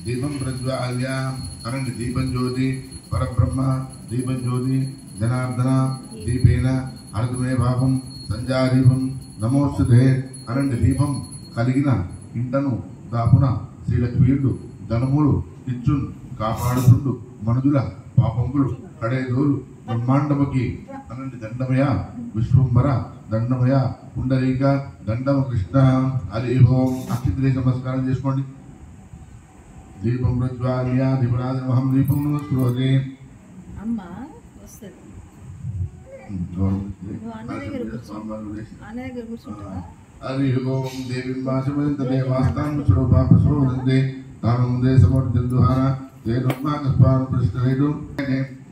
దీపం ప్రజ్వాల్య అనండి దీపం జ్యోతి పరబ్రహ్మ దీపం జ్యోతి జనార్దన దీపేన అర్ధమే భావం సంధ్యాదీపం నమోస్తుతే అనండి దీపం కలిగిన ఇంటను దాపున శ్రీలక్ష్మీయుడు ధనములు ఇచ్చున్ కాపాడుతుండు మనుజుల పాపములు కడేదోలు బ్రహ్మాండముకి అనండి దండమయ విశ్వంబర దండమయ పుండరీక దండము కృష్ణ హరి ఓం అక్షింతలే నమస్కారం చేసుకోండి. దీపం ప్రజ్వాల్య దీపరాజమహం దీపం నమస్కరోతి. హరి ఓం దేవి భాషమంత దేవాస్తాం స్వరూపా ప్రసోదంతే తానం దేశమర్జందుహాన దేనుమాకస్పాన్ ప్రశ్నైడు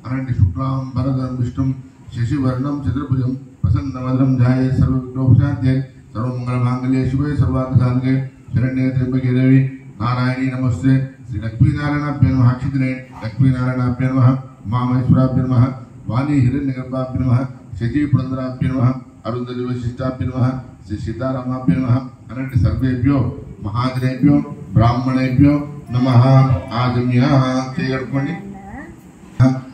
అనండి శుక్లాం భరదం విష్ణుం శశివర్ణం చతుర్భుజం ప్రసన్నవదనం ధ్యాయే సర్వవిఘ్నోపశాంత్యై సర్వమంగళమాంగళ్యే శివే సర్వార్థసాధకే శరణ్యే త్ర్యంబకే దేవి నారాయణీ నమస్తే. శ్రీ లక్ష్మీనారాయణాభ్యై నమః. అక్షింతలే లక్ష్మీనారాయణాభ్యై నమః. ఉమామహేశ్వరాభ్యై నమః. వాణీ హిరణ్యగర్భాభ్యై నమః. శచీ పురంధరాభ్యై నమః. అరుంధతి వశిష్టాభ్యై నమః. శ్రీ సీతారామాభ్యై నమః. అనండి సర్వేభ్యో మహాజనేభ్యో బ్రాహ్మణేభ్యో నమః. ఆజమ్య చేయగడుకోండి.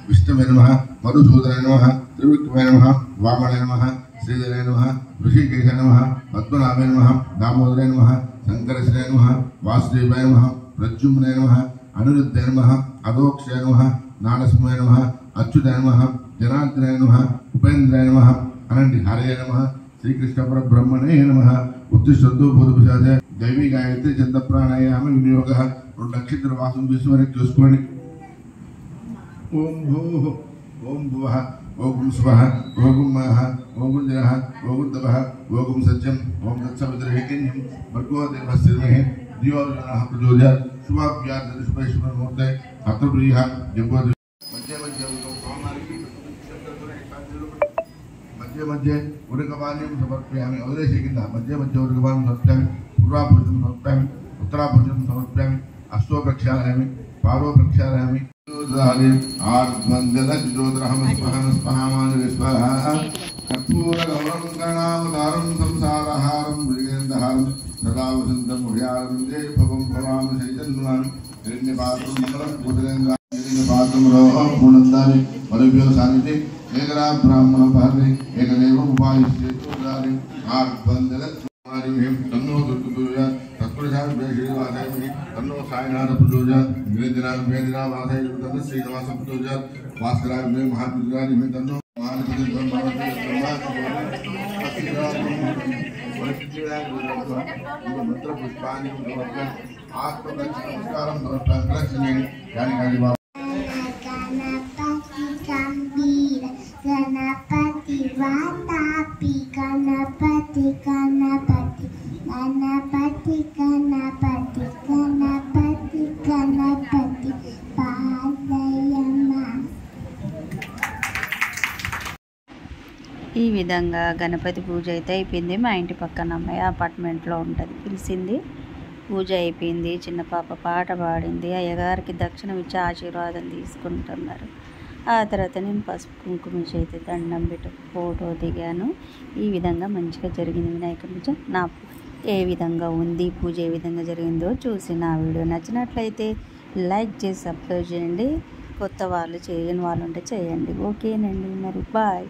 విష్ణువే నమః. మధుసూదనాయ నమః. త్రివిక్రమాయ నమః. వామనాయ నమః. శ్రీధరాయ నమః. ఋషికేశాయ నమః. పద్మనాభాయ నమః. దామోదరాయ నమః. శంకరశ్రాయ నమః. వాసుదేవాయ నమః. ప్రద్యుమ్నాయ నమః. అనిరుద్ధాయ నమః. అదోక్షాయ నమః. నారసింహాయ నమః. అచ్యుతాయ నమః. జనార్దనాయ నమః. ఉపేంద్రాయ నమః. అనండి హరయ నమః. శ్రీకృష్ణ పరబ్రహ్మణే నమః. ఉత్తిష్టంతో బోధపశాచ దైవీ గాయత్రి చంద ప్రాణాయామ వినియోగ 2 నక్షత్ర వాసం చూసి చూసుకోండి. ఓం భూః ఓం భువః ఓం స్వః ఓం మహః ఓం జనః ఓం తపః ఓం సత్యం ఓం తత్సవితుర్హికిన్యం భర్గో దేవస్య ధీమహి ధియో యో నః ప్రచోదయాత్. శుభాభ్యాం శుభే శుభముహూర్తే అత్రప్రియ జంబోధి మధ్య మధ్య మధ్య మధ్య ఉరకపానీయం సమర్పయామి. అవదేశ కింద మధ్య మధ్య ఉరకపానం సమర్పయామి. పూర్వాభోజనం సమర్పయామి. ఉత్తరాభోజనం సమర్పయామి. అష్టో ప్రక్షాళయామి. పారో ప్రక్షాళయామి. కర్పూరగౌరం గణావతారం సంసారహారం వీరేంద్రహారం సదా వసంతం హృదయారందే భవం భవామి చైతన్యామి. హిరణ్యపాత్రం మంగళం కుదిరేంద్ర హిరణ్యపాత్రంలో పూర్ణందాని మరుభ్యో సానిధి ఏకరా బ్రాహ్మణ భార్య ఏకదేవ ఉపాయిష్యేతుదారి ఆర్బందల తన్నో దుర్గపూజ తత్పురుషాశ్రీవాసాయ తన్నో సాయినాథ పూజ వేదినా వాసాయ తన్న శ్రీనివాస పూజ భాస్కరాయ మహాపుజారి తన్నో మంత్ర పుష్పాన్ని ఆత్మ నమస్కారం సమర్పణ. గణపతి వాతాపి గణపతి గణపతి గణపతి గణపతి గణపతి గణపతి పాదయమ. ఈ విధంగా గణపతి పూజ అయితే అయిపోయింది. మా ఇంటి పక్కన అమ్మాయి అపార్ట్మెంట్లో ఉంటుంది, పిలిచింది. పూజ అయిపోయింది. చిన్న పాప పాట పాడింది. అయ్యగారికి దక్షిణం ఇచ్చి ఆశీర్వాదం తీసుకుంటున్నారు. ఆ తర్వాత నేను పసుపు కుంకుమ చేతి దండం పెట్టి ఫోటో దిగాను. ఈ విధంగా మంచిగా జరిగింది వినాయక పూజ. నా ఏ విధంగా ఉంది, పూజ ఏ విధంగా జరిగిందో చూసి నా వీడియో నచ్చినట్లయితే లైక్ చేసి సబ్స్క్రైబ్ చేయండి. కొత్త వాళ్ళు చేయని వాళ్ళు ఉంటే చేయండి. ఓకేనండి, మరి బాయ్.